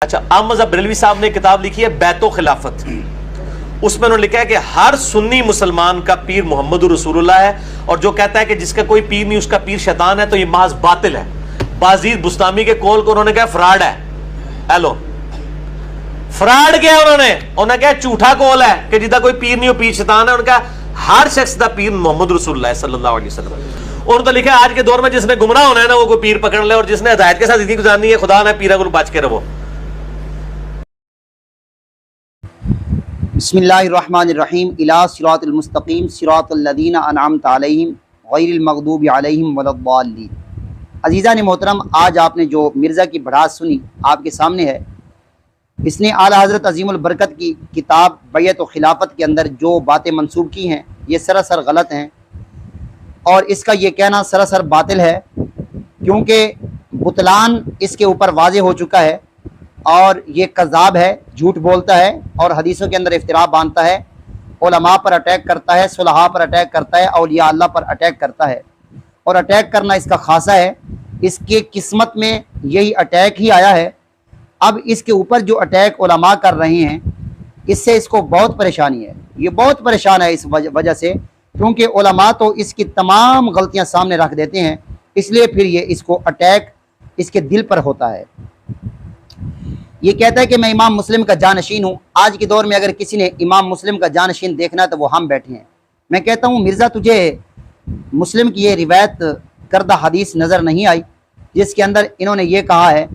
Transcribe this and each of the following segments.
अच्छा, अहमद बरेलवी साहब ने किताब लिखी है बैतो खिलाफत। उसमें उन्होंने लिखा है कि हर सुन्नी मुसलमान का पीर मोहम्मद रसूलुल्लाह है, और जो कहता है कि जिसका कोई पीर नहीं उसका पीर शैतान है तो ये महज बातिल है। बाजीद बुस्तामी के कौल को उन्होंने कहा फ्रॉड है। हेलो, फ्रॉड क्या उन्होंने कहा झूठा कौल है कि जिसका कोई पीर नहीं हो पीर शैतान है। उनका हर शख्स का पीर मोहम्मद रसूलुल्लाह सल्लल्लाहु अलैहि वसल्लम। उन्होंने तो लिखा है आज के दौर में जिसने गुमराह होना है ना वो कोई पीर पकड़ ले, और जिसने हिदायत के साथ जिंदगी गुजारनी है खुदा ने पीरा को बच के रहो। बिस्मिल्लाहिर्रहमानिर्रहीम इला सिरातिल मुस्तकीम सिरातिल लज़ीना अनअमत अलैहिम गैरिल मग़दूबि अलैहिम वलद्दाल्लीन। अज़ीज़ान मोहतरम, आज आपने जो मिर्ज़ा की बढ़ास सुनी आपके सामने है, इसने आला हज़रत अज़ीमुल बरकत की किताब बैत व खिलाफत के अंदर जो बातें मंसूब की हैं ये सरासर गलत हैं, और इसका ये कहना सरासर बातिल है, क्योंकि बुतलान इसके ऊपर वाज़े हो चुका है और ये कज़ाब है, झूठ बोलता है और हदीसों के अंदर इफ्तिरा बांधता है, उलमा पर अटैक करता है, सुलहा पर अटैक करता है, औलिया अल्लाह पर अटैक करता है। और अटैक करना इसका खासा है, इसके किस्मत में यही अटैक ही आया है। अब इसके ऊपर जो अटैक उलमा कर रहे हैं इससे इसको बहुत परेशानी है, ये बहुत परेशान है इस वजह से, क्योंकि उलमा तो इसकी तमाम गलतियां सामने रख देते हैं, इसलिए फिर ये इसको अटैक इसके दिल पर होता है। ये कहता है कि मैं इमाम मुस्लिम का जानशीन हूँ। आज के दौर में अगर किसी ने इमाम मुस्लिम का जानशीन देखना है तो वो हम बैठे हैं। मैं कहता हूँ मिर्ज़ा, तुझे मुस्लिम की ये रिवायत करदा हदीस नज़र नहीं आई जिसके अंदर इन्होंने ये कहा है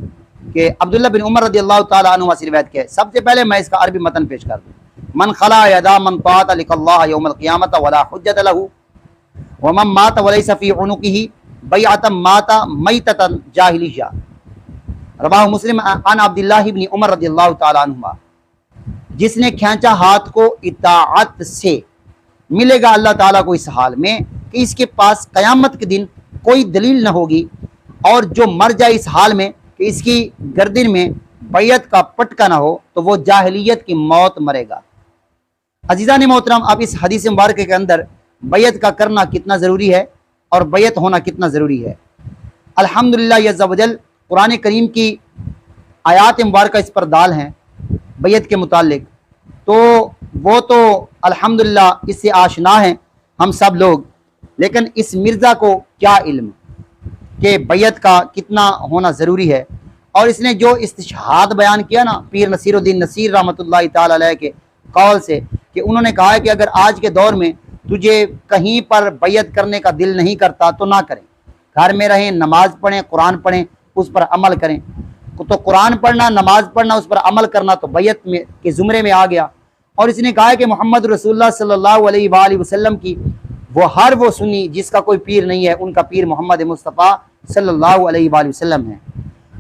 कि अब्दुल्ला बिन उमर रज़ियल्लाहु ताला अन्हुमा से रिवायत किया है। सबसे पहले मैं इसका अरबी मतन पेश कर दूँ। मन खला यदा मन ताअत लिकल्लाह यौमल क़ियामत वला हुज्जत लहू व मन मात वलैसा फी उनुकिही बैअतन माता मैततन जाहिलिया। रवाह मुस्लिम अन अब्दुल्लाह इब्न उमर रज़ियल्लाहु ताला अन्हुमा। जिसने खींचा हाथ को इताअत से, मिलेगा अल्लाह ताला को इस हाल में कि इसके पास क़यामत के दिन कोई दलील न होगी, और जो मर जाए इस हाल में कि इसकी गर्दन में बैयत का पटका ना हो तो वो जाहिलियत की मौत मरेगा। अजीज़ान मोहतरम, अब इस हदीस मुबारक के अंदर बैयत का करना कितना ज़रूरी है और बैयत होना कितना ज़रूरी है। अल्हम्दुलिल्लाह अज़्ज़ा वजल कुरान करीम की आयात मुबारक इस पर दाल हैं बैयत के मुतालिक, तो वो तो अल्हम्दुलिल्लाह इससे आशना हैं हम सब लोग, लेकिन इस मिर्ज़ा को क्या इल्म कि बैयत का कितना होना ज़रूरी है। और इसने जो इस्तिशहाद बयान किया ना पीर नसीरुद्दीन नसीर रहमतुल्लाहि ताला अलैह के कौल से, कि उन्होंने कहा है कि अगर आज के दौर में तुझे कहीं पर बैयत करने का दिल नहीं करता तो ना करें, घर में रहें, नमाज पढ़ें, कुरान पढ़ें, उस पर अमल करें। तो कुरान पढ़ना, नमाज पढ़ना, उस पर अमल करना तो बैयत में के ज़ुमरे में आ गया। और इसने कहा है कि मोहम्मद रसूलुल्लाह सल्लल्लाहु अलैहि वसल्लम की वो सुन्नी जिसका कोई पीर नहीं है, उनका पीर मोहम्मद मुस्तफ़ा सल्लल्लाहु अलैहि वसल्लम है।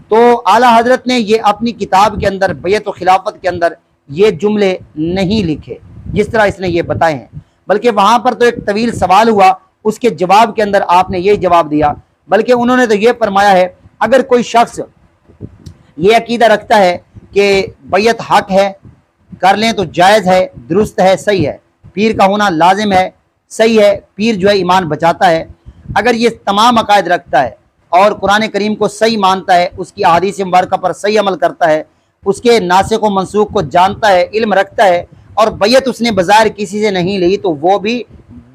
तो आला हजरत ने ये अपनी किताब के अंदर बैत व खिलाफत के अंदर ये जुमले नहीं लिखे जिस तरह इसने ये बताए हैं, बल्कि वहाँ पर तो एक तवील सवाल हुआ, उसके जवाब के अंदर आपने ये जवाब दिया। बल्कि उन्होंने तो ये फरमाया है अगर कोई शख्स ये अकीदा रखता है कि बैयत हक है, कर लें तो जायज़ है, दुरुस्त है, सही है, पीर का होना लाजिम है, सही है, पीर जो है ईमान बचाता है, अगर ये तमाम अकायद रखता है और कुरान करीम को सही मानता है, उसकी अहादीस मुबारका पर सही अमल करता है, उसके नासिख व मनसूख को जानता है, इल्म रखता है, और बैयत उसने बाज़ार किसी से नहीं ली तो वो भी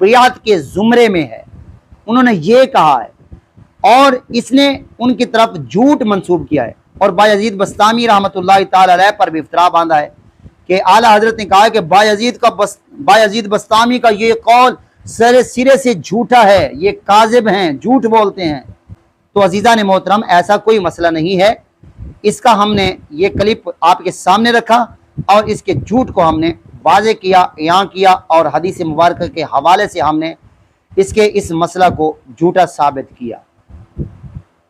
बैअत के ज़ुमरे में है, उन्होंने ये कहा है। और इसने उनकी तरफ झूठ मंसूब किया है और बायजीद बस्तामी रहमतुल्लाहि ताला अलैह पर भी इफ्तरा बांधा है कि आला हजरत ने कहा है कि बायजीद बस्तामी का ये कौल सिरे से झूठा है, ये काज़िब हैं, झूठ बोलते हैं। तो अजीज़ान मोहतरम, ऐसा कोई मसला नहीं है। इसका हमने ये क्लिप आपके सामने रखा और इसके झूठ को हमने वाज़े किया, यहाँ किया, और हदीस मुबारक के हवाले से हमने इसके इस मसला को झूठा साबित किया।